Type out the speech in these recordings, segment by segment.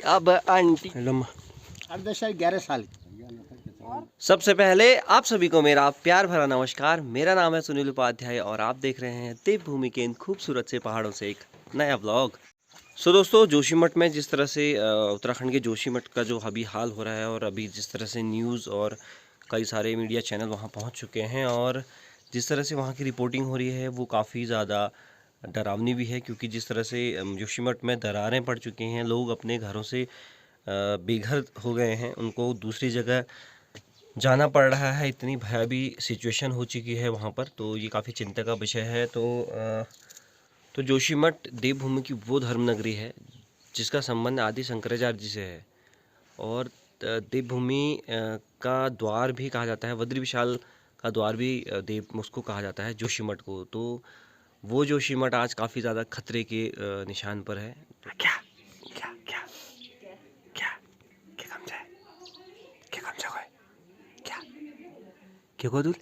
अब आंटी 11 साल। सबसे पहले आप सभी को मेरा प्यार भरा नमस्कार। मेरा नाम है सुनील उपाध्याय और आप देख रहे हैं देवभूमि के इन खूबसूरत से पहाड़ों से एक नया व्लॉग। दोस्तों, जोशीमठ में जिस तरह से उत्तराखंड के जोशीमठ का जो अभी हाल हो रहा है और अभी जिस तरह से न्यूज़ और कई सारे मीडिया चैनल वहां पहुंच चुके हैं और जिस तरह से वहां की रिपोर्टिंग हो रही है वो काफ़ी ज़्यादा डरावनी भी है, क्योंकि जिस तरह से जोशीमठ में दरारें पड़ चुकी हैं, लोग अपने घरों से बेघर हो गए हैं, उनको दूसरी जगह जाना पड़ रहा है। इतनी भयावी सिचुएशन हो चुकी है वहाँ पर, तो ये काफ़ी चिंता का विषय है। तो जोशीमठ देवभूमि की वो धर्म नगरी है जिसका संबंध आदि शंकराचार्य जी से है और देवभूमि का द्वार भी कहा जाता है, बद्री विशाल का द्वार भी देव उसको कहा जाता है जोशीमठ को। तो वो जोशीमठ आज काफ़ी ज़्यादा खतरे के निशान पर है। क्या क्या क्या क्या क्या क्या काम है, क्या काम है, क्या क्या को दूर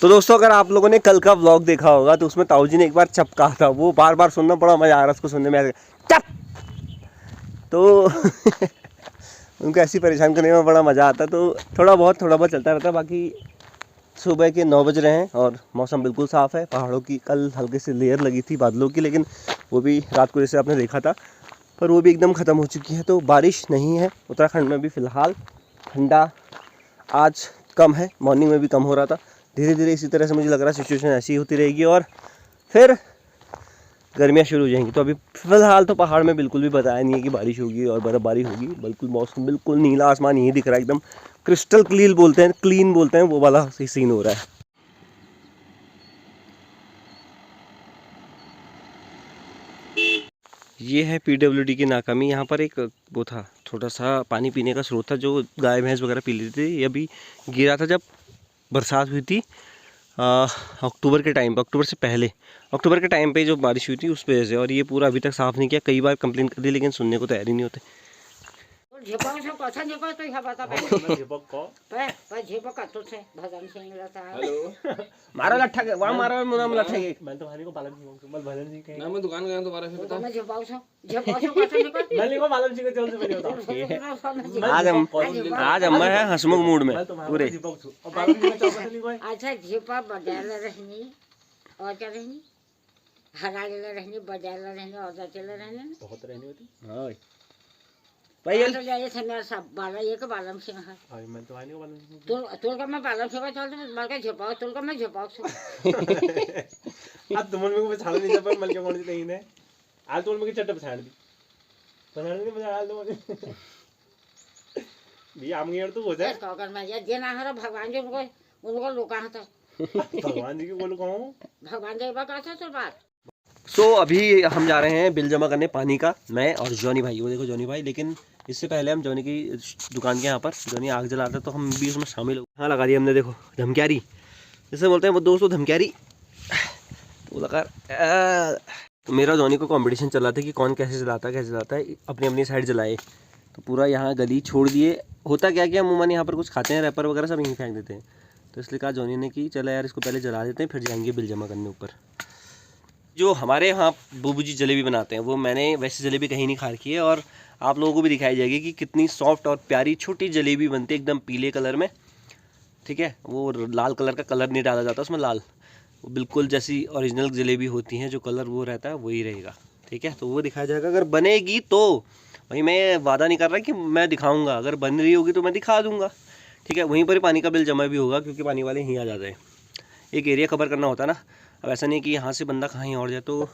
तो दोस्तों, अगर आप लोगों ने कल का व्लॉग देखा होगा तो उसमें ताऊ जी ने एक बार चप कहा था, वो बार बार सुनना बड़ा मजा आ रहा है उसको सुनने में, चप। तो उनको ऐसी परेशान करने में बड़ा मज़ा आता, तो थोड़ा बहुत चलता रहता है। बाकी सुबह के 9 बज रहे हैं और मौसम बिल्कुल साफ़ है। पहाड़ों की कल हल्की सी लेयर लगी थी बादलों की, लेकिन वो भी रात को जैसे आपने देखा था, पर वो भी एकदम ख़त्म हो चुकी है। तो बारिश नहीं है उत्तराखंड में भी फ़िलहाल। ठंडा आज कम है, मॉर्निंग में भी कम हो रहा था। धीरे धीरे इसी तरह से मुझे लग रहा है सिचुएशन ऐसी होती रहेगी और फिर गर्मियाँ शुरू हो जाएंगी। तो अभी फ़िलहाल तो पहाड़ में बिल्कुल भी बताया नहीं है कि बारिश होगी और बर्फ़बारी होगी। बिल्कुल मौसम बिल्कुल नीला आसमान यही दिख रहा है, एकदम क्रिस्टल क्लीन बोलते हैं वो वाला सीन हो रहा है। ये है पीडब्ल्यूडी की नाकामी। यहाँ पर एक वो था, छोटा सा पानी पीने का स्रोत था जो गाय भैंस वगैरह पी लेती थी। ये अभी गिरा था जब बरसात हुई थी अक्टूबर के टाइम पे, अक्टूबर से पहले अक्टूबर के टाइम पे जो बारिश हुई थी उस वजह से। और ये पूरा अभी तक साफ़ नहीं किया, कई बार कंप्लेन कर दी लेकिन सुनने को तैयार ही नहीं होते। मारो लट्ठा के वहां मारो मुनाम लट्ठा के मैं तो भानी को पालन जी मल भजन जी के ना मैं दुकान गया दोबारा से बता मैं झपाऊ छो मैं लिखो पालन जी के चल से पहले बताओ। आज हम है हंसमुख मूड में पूरे। और पालन जी का चौका से लिखो। अच्छा झेपा बजाला रहनी और क्या रहनी, हरालेला रहनी, बजाला रहनी और चला रहनी, बहुत रहनी होती। हां भाई तो जाए समय सब बाला ये के बालम सिंह है। हां मैं तो आनी को बालम सिंह तोल का मैं बालम सिंह चल दे मल के झपाओ, तोल का मैं झपाओ छो। अब तुम मेरे को छाड़ नहीं जब मल के कौन सी नहीं ने आज तोल में की चट्ट पछाड़ दी पछाड़ नहीं मजा आ दो भी आम यार तो हो जाए तो अगर मैं ये ना हरा भगवान जी उनको लोका था भगवान जी की बोलो कहूं भगवान जी बा कैसा चल बात। अभी हम जा रहे हैं बिल जमा करने पानी का, मैं और जॉनी भाई। वो देखो जॉनी भाई, लेकिन इससे पहले हम जॉनी की दुकान के यहाँ पर जॉनी आग जलाता है तो हम भी उसमें शामिल हो। हाँ लगा दी हमने, देखो धमक्यारी जैसे बोलते हैं वो दोस्तों, धमक्यारी तो लगा। तो मेरा जॉनी को कंपटीशन चल रहा था कि कौन कैसे जलाता है, अपनी अपनी साइड जलाए। तो पूरा यहाँ गली छोड़ दिए। होता क्या कि हम अमूमन यहाँ पर कुछ खाते हैं, रैपर वगैरह सब यहीं फेंक देते हैं। तो इसलिए कहा जॉनी ने कि चला यार इसको पहले जला देते हैं फिर जाएंगे बिल जमा करने ऊपर। जो हमारे यहाँ बूबू जी जलेबी बनाते हैं वो मैंने वैसे जलेबी कहीं नहीं खा रखी है और आप लोगों को भी दिखाई जाएगी कि कितनी सॉफ्ट और प्यारी छोटी जलेबी बनती है, एकदम पीले कलर में। ठीक है, वो लाल कलर का कलर नहीं डाला जाता उसमें, लाल वो बिल्कुल जैसी ओरिजिनल जलेबी होती हैं, जो कलर वो रहता है वही रहेगा। ठीक है, तो वो दिखाया जाएगा अगर बनेगी तो। भाई मैं वादा नहीं कर रहा कि मैं दिखाऊंगा, अगर बन रही होगी तो मैं दिखा दूंगा। ठीक है, वहीं पर पानी का बिल जमा भी होगा क्योंकि पानी वाले यहीं आ जाते हैं। एक एरिया कवर करना होता है ना, अब ऐसा नहीं कि यहाँ से बंदा कहीं और जाए। तो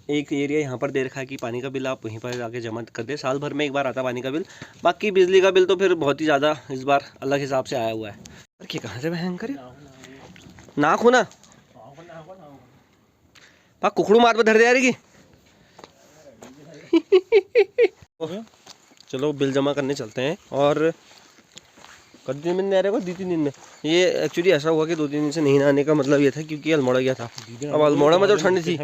एक एरिया यहाँ पर दे रखा है कि पानी का बिल आप वहीं पर आके जमा कर दे। साल भर में एक बार आता पानी का बिल, बाकी बिजली का बिल तो फिर बहुत ही ज़्यादा इस बार अलग हिसाब से आया हुआ है। अरे कहाँ से बहन करे नाक हो ना पा कुकड़ू मार पर धर दे यार। चलो बिल जमा करने चलते हैं। और कल 3 दिन नहीं आ रहे, 2-3 दिन में। ये एक्चुअली ऐसा हुआ कि 2-3 दिन से नहीं आने का मतलब ये था क्योंकि अल्मोड़ा गया था। अब अल्मोड़ा में जो ठंड थी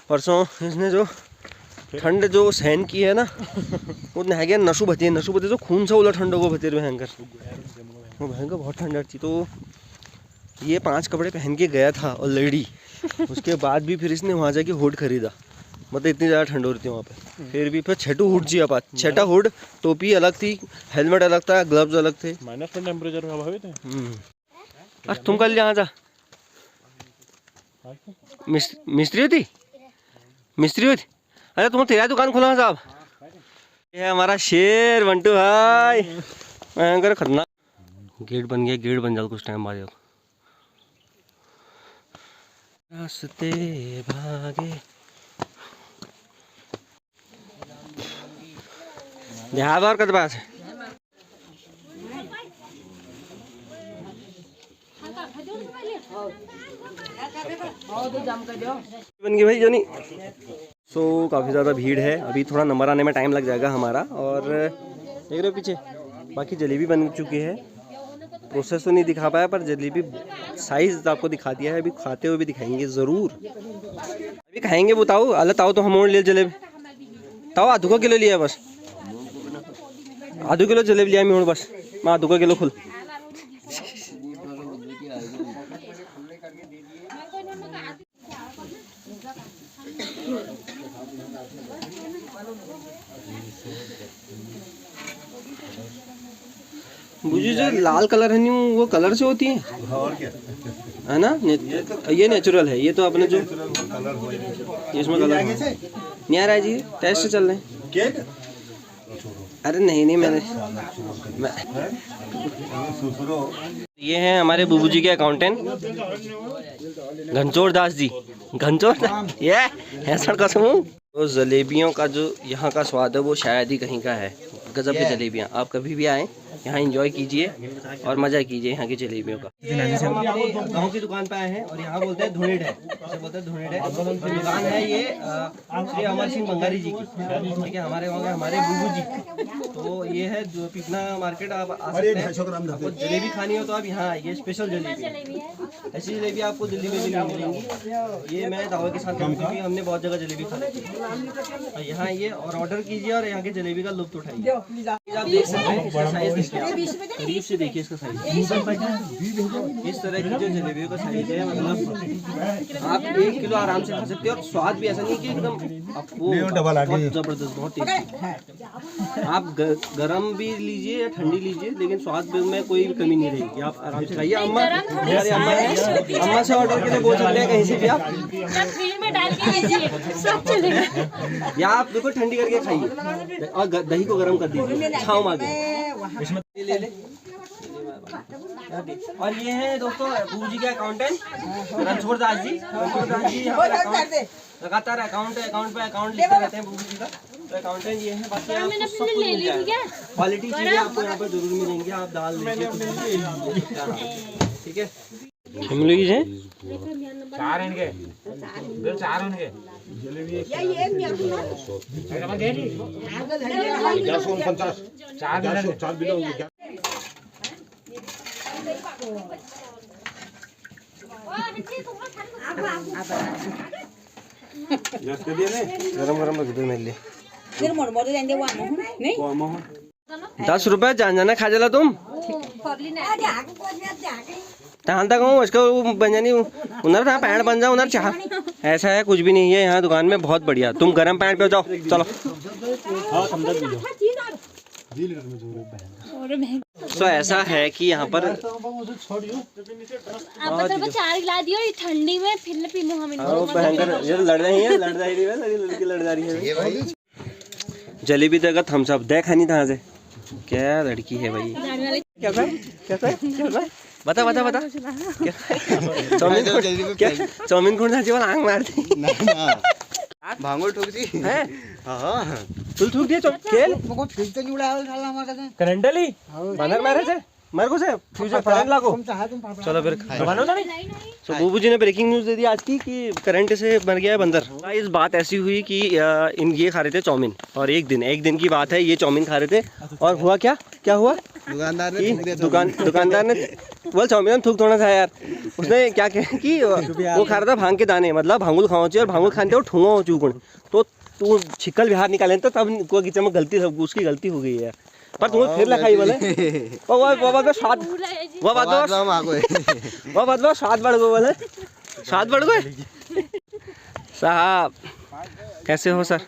परसों इसने जो ठंड जो सहन की है ना वो नहा गया नशु भते जो खून सा उला ठंडों को भतेर भयंकर, वो भयंकर बहुत ठंड थी। तो ये 5 कपड़े पहन के गया था ऑलरेडी, उसके बाद भी फिर इसने वहाँ जाके हुड खरीदा, मतलब इतनी ज़्यादा ठंड हो रही थी वहाँ पे। फिर भी फिर 6 हुड जी आप 6 हुड, टोपी अलग थी, हेलमेट अलग था, ग्लव्स अलग थे। माइनस में टेम्परेचर में प्रभावित है। अरे तुम कल यहाँ जा मिस्त्री होती अरे तुम तेरा दुकान खुला साहब। ये है हमारा शेर बंटू भाई, भयंकर खतरनाक। गेट बन गया, गेट बन जाओ कुछ टाइम बाद। रास्ते भागे बिहार और कद पास है। बन गई भाई जोनी। काफ़ी ज़्यादा भीड़ है, अभी थोड़ा नंबर आने में टाइम लग जाएगा हमारा। और देख रहे हो पीछे बाकी जलेबी बन चुकी है, प्रोसेस तो नहीं दिखा पाया पर जलेबी साइज़ आपको दिखा दिया है। अभी खाते हुए भी दिखाएंगे ज़रूर, अभी खाएंगे। बताओ अल्लाह ताओ तो हम और ले जलेबी ताओ आधू का किलो लिया बस, आधो किलो जलेबी लिया मैं बस, मैं आधो का किलो खुल। मुझे जो लाल कलर है नहीं वो कलर से होती है और क्या है ना, ये नेचुरल है। ये तो अपने जो इसमें कलर नहीं आ रहा है जी, टेस्ट चल रहे हैं। केक अरे नहीं मैंने ये हैं हमारे बुबू जी के अकाउंटेंट घनचोर दास जी, ये ऐसा कसम। तो जलेबियों का जो यहाँ का स्वाद है वो शायद ही कहीं का है। गजब की जलेबियाँ, आप कभी भी आए यहाँ एंजॉय कीजिए और मज़ा कीजिए यहाँ की जलेबियों का। हम अपने गाँव की दुकान पे आए हैं और यहाँ बोलते हैं धुनेड है, बोलते हैं धुनेड है। दुकान है ये श्री अमर सिंह बंगारी जी की, ठीक है, हमारे गाँव के हमारे बुबू जी। तो ये है जो पिपना मार्केट, आप आ सकते हैं। आपको जलेबी खानी हो तो आप यहाँ आइए, स्पेशल जलेबी। ऐसी जलेबी आपको दिल्ली में भी नहीं मिलेंगी। ये मैं दावे के साथ क्योंकि हमने बहुत जगह जलेबी खाई। यहाँ आइए और ऑर्डर कीजिए और यहाँ की जलेबी का लुत्फ उठाइए। आप देख सकते हैं इसका साइज देखिए, करीब से देखिए इसका साइज। इस तरह की जो जलेबियों का साइज है, मतलब आप 1 किलो आराम से खा सकते हैं। और स्वाद भी ऐसा नहीं कि एकदम आपको बहुत जबरदस्त, बहुत टेस्टी। आप गरम भी लीजिए या ठंडी लीजिए, लेकिन स्वाद में कोई कमी नहीं रहेगी। आप आराम से खाइए। अम्मा हमारी अम्मा से ऑर्डर के लिए बोल सकते हैं कहीं से भी आप फ्रिज में डाल के लीजिए, सब चलेगा। या आप देखो ठंडी करके खाइए और दही को गर्म कर दीजिए, छाव मार इसमें ले ले। और ये है दोस्तों बुबू जी के अकाउंटेंट रणछोड़ दास जी। लगातार अकाउंट लिखते रहते हैं बुबू जी का, तो अकाउंटेंट ये है। बाकी आपको सब कुछ मिल जाएगा, क्वालिटी चीजें आपको यहाँ पर जरूर मिलेंगी। आप दाल लीजिए, ठीक है। हम लोग हैं 4 इनके 4 इनके गरम रख दो मेरे लिए। 10 रुपए जान जाना खा जाला तुम तक उसका बंजानी उधर था पैंट बन जाओ उधर चाह। ऐसा है कुछ भी नहीं है यहाँ दुकान में, बहुत बढ़िया। तुम गरम पैंट पे जाओ, चलो। तो ऐसा है कि यहाँ पर चार गिला दियो ठंडी में, फिर पीनो हमें ये लड़ रही है, लड़की लड़ जा रही है। जलेबी देगा थम्स अप दे खानी था से। क्या लड़की है भाई, क्या बता चाउमीन कौन सा जीवन आंग मारती भांगोल ठोक दी है। हां तुल ठोक दिया खेल मको फ्रिज तो उड़ावल साला हमारे से करंटली बंदर मारे से मेरे को से फ्यूचर करंट लागो। चलो फिर बनो तो नहीं। तो बुबू जी ने ब्रेकिंग न्यूज़ दे दी आज की कि करंट से मर गया है बंदर। इस बात ऐसी हुई कि इन ये खा रहे थे चाउमीन, और एक दिन की बात है, ये चाउमीन खा रहे थे और हुआ क्या हुआ, दुकानदार ने बोल चाउमीन में थूक थोड़ा था यार। उसने क्या कहा कि वो खा रहा था भांग के दाने, मतलब भांगुल खाओ चाहिए और भांगुल खाने और ठूंगा हो चूकण। तो तू छिकल बाहर निकाले तो तब को किचन में गलती उसकी गलती हो गई है पर तुम्हें फिर लखाई बोले वो बात स्वाद वो बात स्वाद बढ़ गए बोले स्वाद बढ़ गए साहब कैसे हो सर।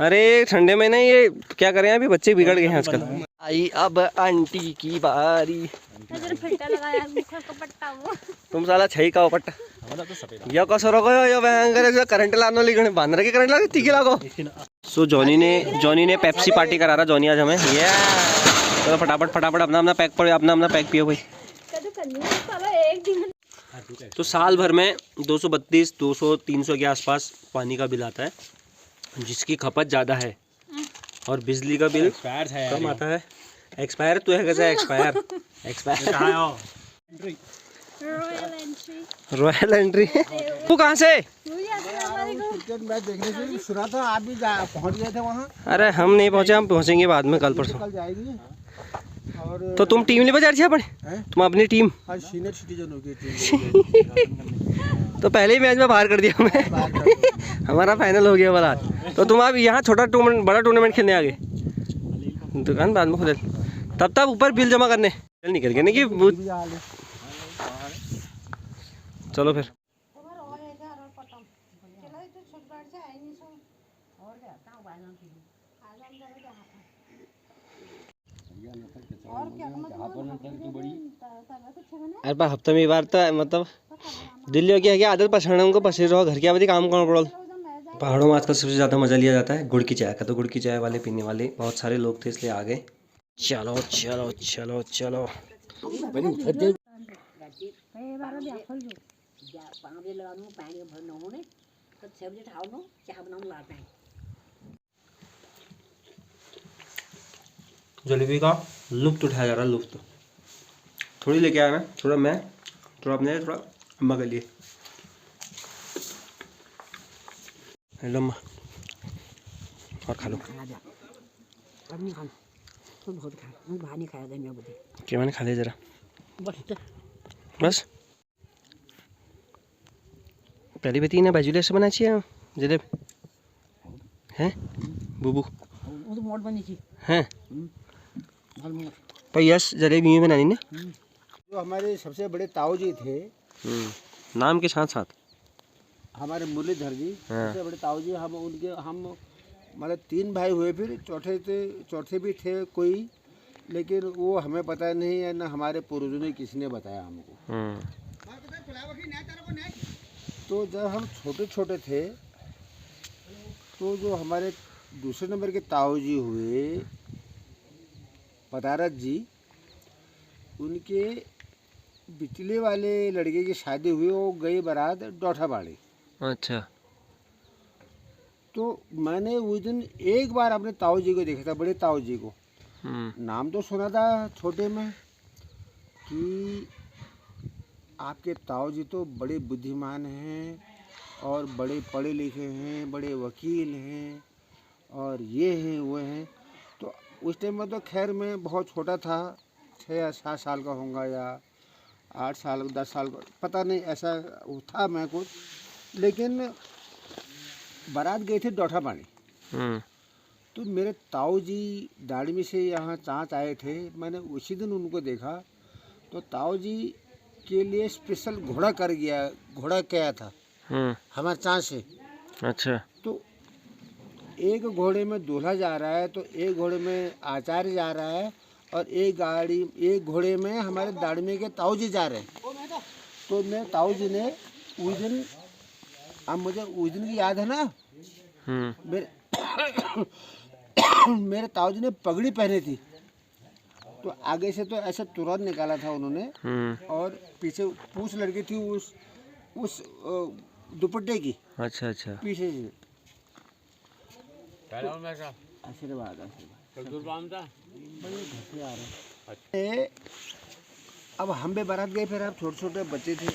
अरे ठंडे में ना ये क्या करें अभी बच्चे बिगड़ गए हैं आजकल। आई अब आंटी की बारी। तुम साला छई का पट्टा यो कसो रोको यो भयंकर जो करंट लानो लिखने बांध रखे करंट लागे तीखे लागो। सो जॉनी ने पेप्सी पार्टी करा रहा जॉनी आज हमें ये तो फटाफट अपना पैक पड़े अपना पैक पियो भाई। तो साल भर में 232 200 300 के आसपास पानी का बिल आता है जिसकी खपत ज़्यादा है और बिजली का बिल कम आता है। एक्सपायर तो है कैसे एक्सपायर रॉयल एंट्री। तू कहाँ से? क्रिकेट मैच देखने से सुना था आप भी पहुंच गए थे वहाँ। अरे हम नहीं पहुँचे, हम पहुँचेंगे बाद में कल परसों। कल जाएगी और तो तुम टीम ले बजा रही अपने तुम अपनी टीम सीनियर सिटीजन हो गई तो पहले ही मैच में बाहर कर दिया हमें हमारा फाइनल हो गया वाला। तो तुम अब यहाँ छोटा टूर्नामेंट बड़ा टूर्नामेंट खेलने आ गए दुकान बाद में खुद तब ऊपर बिल जमा करने चल निकल गए नहीं कि चलो फिर। अरे हफ्ते में एक बार तो मतलब दिल्ली हो गया आदत पछाड़ने उनको पसीर रहो घर के आबादी काम करना पड़ो। पहाड़ों में आजकल सबसे ज़्यादा मज़ा लिया जाता है गुड़ की चाय का। तो गुड़ की चाय वाले पीने वाले बहुत सारे लोग थे इसलिए आ गए। चलो चलो चलो चलो जलेबी का लुफ्त उठाया जा रहा है। लुफ्त थोड़ी लेके आया मैं, थोड़ा मैं थोड़ा अपने थोड़ा अम्मा के लिए। हेलो अम्मा और खा लो। क्या मैंने खा लिया जरा बस। पहली बेटी ने बाजूले से बना चाहिए जलेब हैं बुबू हैं पर यस जलेबी में बनानी ना। जो हमारे सबसे बड़े ताऊ जी थे नाम के साथ साथ हमारे मुरलीधर जी सबसे बड़े ताऊ जी हम मतलब 3 भाई हुए फिर चौथे भी थे कोई लेकिन वो हमें पता नहीं है ना हमारे पूर्वजों ने किसने बताया हमको। तो जब हम छोटे छोटे थे तो जो हमारे दूसरे नंबर के ताऊ जी हुए पतारत जी उनके बिचले वाले लड़के की शादी हुई वो गई बारात डोठाबाड़ी। अच्छा तो मैंने उस दिन एक बार अपने ताऊ जी को देखा था बड़े ताऊ जी को। नाम तो सुना था छोटे में कि आपके ताऊ जी तो बड़े बुद्धिमान हैं और बड़े पढ़े लिखे हैं बड़े वकील हैं और ये हैं वो हैं। तो उस टाइम में तो खैर मैं बहुत छोटा था 6 या 7 साल का होऊंगा या 8 साल 10 साल का पता नहीं ऐसा था मैं कुछ। लेकिन बारात गए थे डोठाबाड़ी तो मेरे ताऊ जी दाड़मी से यहाँ चाँच आए थे। मैंने उसी दिन उनको देखा तो ताऊ जी के लिए स्पेशल घोड़ा गया था हमारे चाँच से। अच्छा तो एक घोड़े में दूल्हा जा रहा है तो एक घोड़े में आचार्य जा रहा है और एक घोड़े में हमारे दाड़मी के ताऊ जी जा रहे हैं। तो मेरे ताऊ जी ने उस दिन अब मुझे उस दिन की याद है ना मेरे ताऊ जी ने पगड़ी पहनी थी तो आगे से तो ऐसे तुरंत निकाला था उन्होंने और पीछे पूंछ लड़की थी उस दुपट्टे की। अच्छा अच्छा पीछे से आशीर्वाद घर से आ रहे। अब हम भी बारात गए फिर अब छोटे छोटे बच्चे थे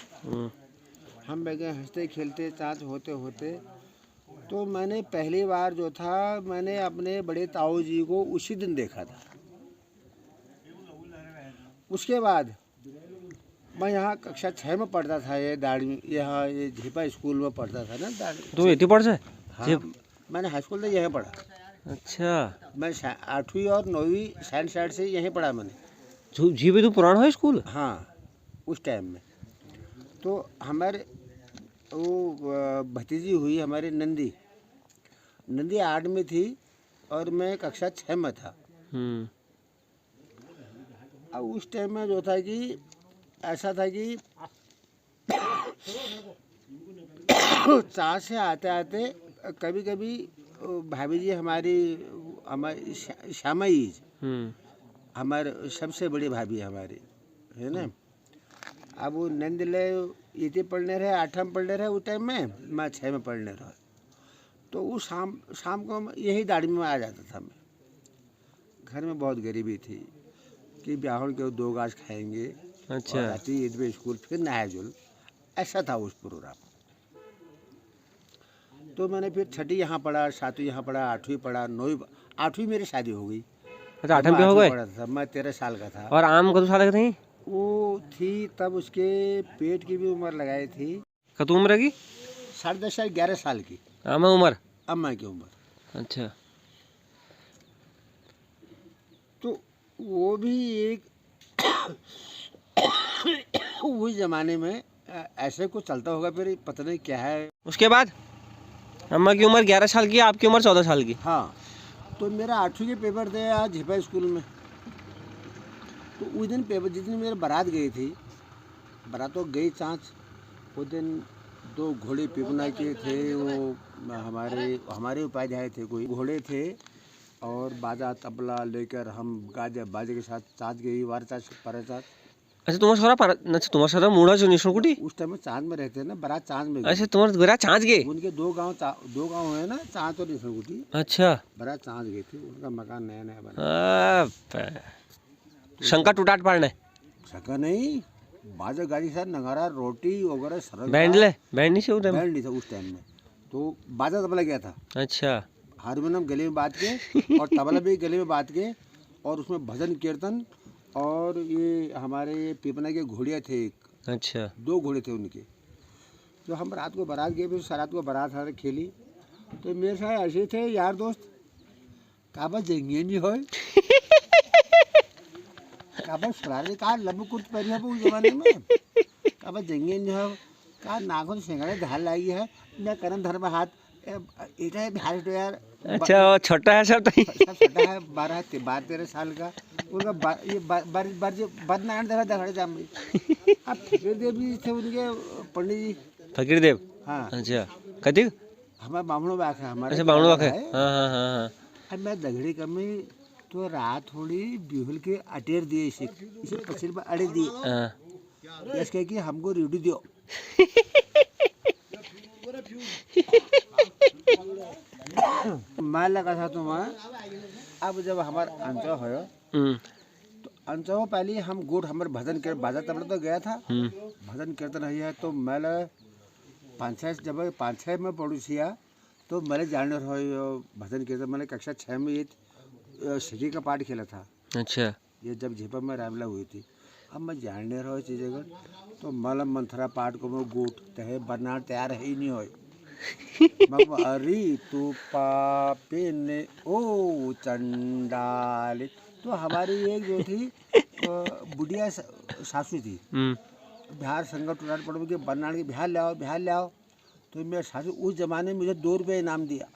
हम भी गए हंसते खेलते चाँच होते होते। तो मैंने पहली बार जो था मैंने अपने बड़े ताऊ जी को उसी दिन देखा था। उसके बाद मैं यहाँ कक्षा 6 में पढ़ता था ये दाड़ी यहाँ ये झीपा स्कूल में पढ़ता था ना दाड़ी। तो इतनी पढ़ जाए हाँ मैंने हाई स्कूल तो यहीं पढ़ा। अच्छा मैं 8वीं और 9वीं साइंस साइड से यहीं पढ़ा मैंने। जी भाई तो पुराना है स्कूल। हाँ उस टाइम में तो हमारे वो भतीजी हुई हमारी नंदी 8 में थी और मैं कक्षा 6 में था। अब उस टाइम में जो था कि ऐसा था कि 4 से आते आते कभी कभी भाभी जी हमारी श्यामाई हमारे सबसे बड़ी भाभी हमारी है ना। अब वो नंद ले इतने पढ़ने रहे 8वीं पढ़ने रहे उस टाइम में, मैं 6 में पढ़ने रहा। तो वो शाम को यही दाढ़ी में आ जाता था मैं। घर में बहुत गरीबी थी कि ब्याहन के 2 गाज खाएंगे। अच्छा और राती ईद में स्कूल फिर नहाया जुल, ऐसा था उस प्रोग्राम। तो मैंने फिर 6ठी यहाँ पढ़ा, 7वीं यहाँ पढ़ा, 8वीं पढ़ा, 9वीं 8वीं मेरी शादी हो गई। अच्छा 8वीं पे हो गए। पढ़ा था मैं 13 साल का था। और आम कदू साल की थी वो थी तब उसके पेट की भी उम्र लगाई थी कतु उम्र की 10.5 साल 11 साल की आम उम्र। अम्मा की उम्र। अच्छा तो वो भी एक उस जमाने में ऐसे कुछ चलता होगा, फिर पता नहीं क्या है। उसके बाद अम्मा की उम्र 11 साल की, आपकी उम्र 14 साल की। हाँ तो मेरा 8वीं के पेपर थे आज झिपा स्कूल में। तो उस दिन पेपर जिस दिन मेरी बारात गई थी, बारात तो गई चाँच। उस दिन 2 घोड़े पिपना के थे, वो हमारे उपाध्याय थे, कोई घोड़े थे और बाजा तबला लेकर हम बाजे के साथ चाँच गई वार चाँच पर चाँच। अच्छा तुम्हारा सारा मुड़ा जो निशुन कुटी उस टाइम में चाँद में रहते हैं ना, बारात चाँद में अच्छा तुम्हारे गोरा चाँच गए। उनके 2 गांव है ना, चाँद और निशुनकुटी। अच्छा बारात चाँद गई थी, उनका मकान नया नया बना। शंका टूटाट पाड़ने सका नहीं, बाजा गाड़ी के साथ नगारा रोटी वगैरह सरल। बैंड नहीं से उधर बैंड नहीं था उस टाइम में, तो बाजा तबला गया था। अच्छा हारमोनियम गले में बांध के और तबला भी गले में बांध के, और उसमें भजन कीर्तन। और ये हमारे पिपना के घोड़िया थे एक। अच्छा 2 घोड़े थे उनके। तो हम रात को बारात गए, फिर रात को बारात हारे खेली। तो मेरे साथ ऐसे थे यार दोस्त, काबा जेंगे नहीं हो काबा सरारे का लंबू कुर्त पहनी है उस जमाने में, काबा जेंगे नहीं हो का नाखून सिंगाड़े धार लाई है न करन धर्म हाथ इटा है बिहार तो यार। अच्छा वो छोटा है सब तो सब छोटा है, 12-13 साल का। उनका ये बदनारायण देखा जाम। अब फकीर देव भी थे उनके पंडित जी, फकीर देव। हाँ अच्छा कथी हमारे बामणों बाग है हमारे। अच्छा बावणु बाग है। हाँ हाँ हाँ हाँ। अब मैं दगड़ी कमी तो रात थोड़ी बिहुल के अटेर दिए, इसे पसीर पर अड़े दिए। हाँ यस कह कि हमको रेडी दियो। मैं लगा था तो मैं अब जब हमारा अंचो हो तो अंचो पहले हम गुड़ हमारे भजन के बाजा तबला तो गया था, भजन कीर्तन है। तो मैं 5-6 में पड़ोसिया तो मैंने जानने रहो भजन कीर्तन। मैंने कक्षा 6 में ये सजी का पाठ खेला था। अच्छा ये जब झेपा में रामला हुई थी। अब मैं जानने रहो चीज़ें तो मलम मंथरा पाठ को मैं गोट तहे बनार तैयार है ही नहीं हो। अरे तू पापे ने ओ चंडाल। तो हमारी एक जो थी बुढ़िया सासू थी, बिहार संगत टूटाट पड़ो के बनाड़ के बिहार ले आओ। तो मेरे सासू उस जमाने में मुझे 2 रुपये इनाम दिया।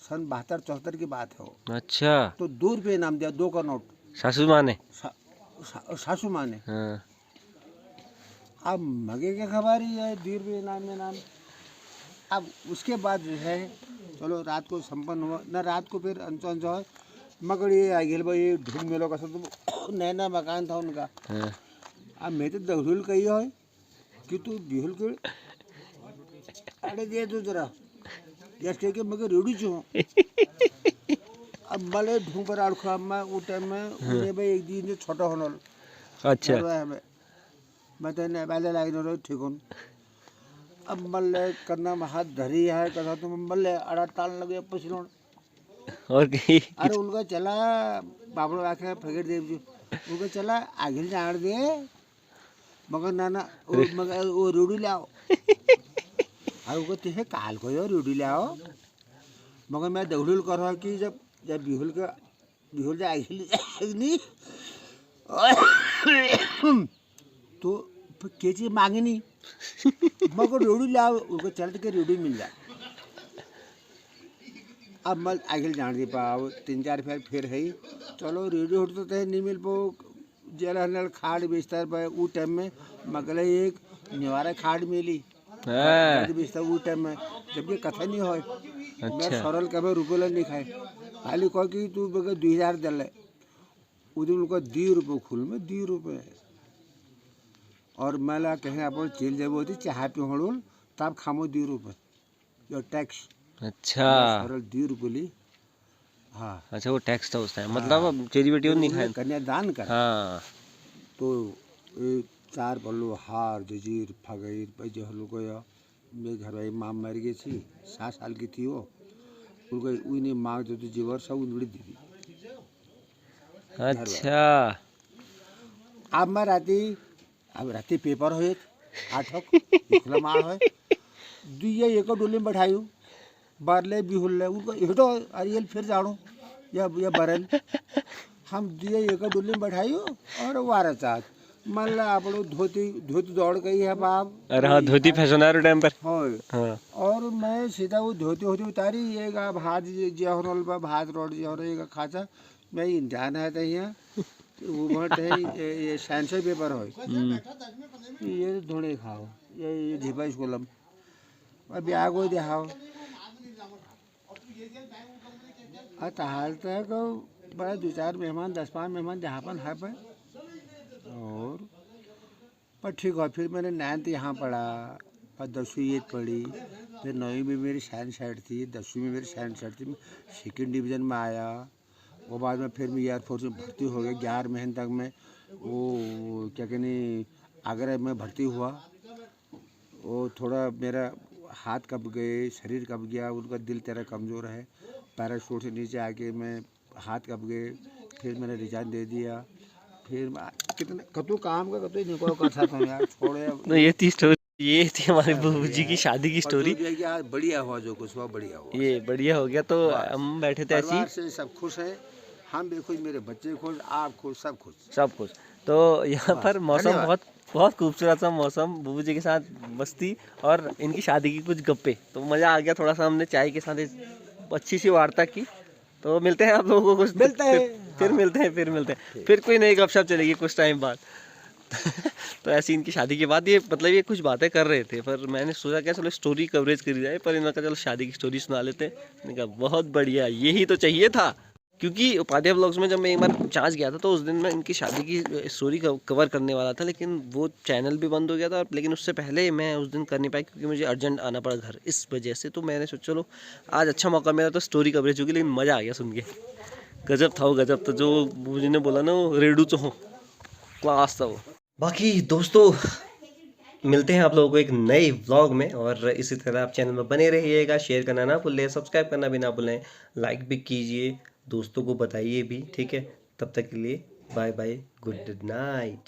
सन 72-74 की बात है वो। अच्छा तो 2 रुपये इनाम दिया, 2 का नोट। सासू माँ ने सासू माँ ने। हाँ अब मगे के खबर ही है 2 रुपये इनाम। अब उसके बाद जो है चलो रात को संपन्न हुआ ना, रात को फिर अंचो मगर ये आ गया भाई ये ढूंढ मेलो का सब नया मकान था उनका। हाँ अब मैं तो दहुल कही हो कि तू बिहुल के अड़े दे तू जरा गैस कह के मगर रेडी छू। अब मले ढूंढ कर आड़खा मैं वो टाइम में उन्हें भाई एक दिन जो छोटा होना। अच्छा मैं तो पहले लाइन रहो ठीक हूँ। अब मल्ले करना में हाथ धरी है कथा तो मल्ले अड़ा ताल लगे पसीनों। और की अरे उनका चला बाबड़ आखे फकीर देव जी उनका चला आगे जान दे मगर नाना मगर वो रूढ़ी लाओ। और वो कहते हैं काल को यार रेडी लाओ मगर मैं दौड़ुल कर रहा कि जब जब बिहुल जाएगी तो के चीज मांगे नहीं मगर रेडी लाओ उनको चलते के रेडी मिल जाए अब मैं आगे जान दी पाओ 3-4 फिर है चलो रेडी होते तो नहीं मिल पाओ जला नल खाड़ बिस्तर पर वो टाइम में मगले एक निवारा खाड़ मिली बिस्तर वो टाइम में जब ये कथा नहीं हो मैं सरल कभी रुपये नहीं खाए खाली कह कि तू बगैर 2000 दल उधर उनको 2 रुपये खुल में 2 रुपये और मैं ला कहीं आप चल जाए होती चाह पे हड़ोल तब खामो 2 रुपये जो टैक्स अच्छा सरल 2 रुपये ली हाँ अच्छा वो टैक्स था उस टाइम मतलब चेरी बेटी नहीं खाए कन्यादान कर हाँ तो 4 पल्लू हार जजीर फगैर पैजे हलो गया मेरे घर भाई माँ मर गई थी 7 साल की थी वो उनको उन्हें मांग जो तो जीवर सब उन्होंने दीदी अच्छा अब मैं राती पेपर हो 8 मार हो दुए एक डोली में बैठायू बारले बिहुल्ले उनको हेटो अरियल फिर जाड़ो या बरन हम दुए एक डोली में बैठायू और वारा चाहत मतलब आप लोग धोती दौड़ गई है बाप अरे हाँ धोती फैशनर टाइम पर हाँ और मैं सीधा वो धोती उतारी ये भात जहरल भात रोड जहर खाचा मैं इंजान है यहाँ वो भट है ये साइंस पेपर हो ये धोने खाओ ये झिपा स्कूलम अब आगो दिखाओ हाल तक बड़ा 2-4 मेहमान 10-5 मेहमान जहाँ पर है पर और पर ठीक है फिर मैंने 9th यहाँ पढ़ा और 10वीं ये पढ़ी फिर 9वीं में मेरी साइंस साइड थी 10वीं में मेरी साइंस साइड थी मैं 2nd डिवीज़न में आया वो बाद में फिर मैं एयरफोर्स में भर्ती हो गया 11 महीने तक मैं वो क्या कहने आगरा में भर्ती हुआ वो थोड़ा मेरा हाथ कब गए शरीर कब गया उनका दिल तेरा कमज़ोर है पैराशूट से नीचे आके मैं हाथ कब गए फिर मैंने रिजाइन दे दिया फिर कितने कतु काम का कतु निको कर था यार छोड़े तो ये थी स्टोरी ये थी हमारे बहू जी की शादी की स्टोरी बढ़िया हुआ जो कुछ हुआ बढ़िया हुआ ये बढ़िया हो गया तो हम बैठे थे ऐसी से सब खुश है हम भी खुश मेरे बच्चे खुश आप खुश सब खुश तो यहाँ पर मौसम बहुत खूबसूरत सा मौसम बहू जी के साथ मस्ती और इनकी शादी की कुछ गप्पे तो मज़ा आ गया थोड़ा सा हमने चाय के साथ अच्छी सी वार्ता की तो मिलते हैं आप लोगों को कुछ मिलते हैं फिर मिलते हैं फिर कोई नई गपशप चलेगी कुछ टाइम बाद तो ऐसी इनकी शादी के बाद ये मतलब ये कुछ बातें कर रहे थे पर मैंने सोचा क्या चलो स्टोरी कवरेज करी जाए पर इन्होंने कहा चलो शादी की स्टोरी सुना लेते हैं मैंने कहा बहुत बढ़िया यही तो चाहिए था क्योंकि उपाध्याय ब्लॉग्स में जब मैं एक बार जांच गया था तो उस दिन मैं इनकी शादी की स्टोरी कवर करने वाला था लेकिन वो चैनल भी बंद हो गया था लेकिन उससे पहले मैं उस दिन कर नहीं पाया क्योंकि मुझे अर्जेंट आना पड़ा घर इस वजह से तो मैंने सोचा चलो आज अच्छा मौका मिला तो स्टोरी कवरेज होगी लेकिन मज़ा आ गया सुन के गजब था वो गजब तो जो मुझे ने बोला ना वो रेडू तो हो क्लास था वो बाकी दोस्तों मिलते हैं आप लोगों को एक नए व्लॉग में और इसी तरह आप चैनल में बने रहिएगा शेयर करना ना भूलें सब्सक्राइब करना भी ना भूलें लाइक भी कीजिए दोस्तों को बताइए भी ठीक है तब तक के लिए बाय बाय गुड नाइट।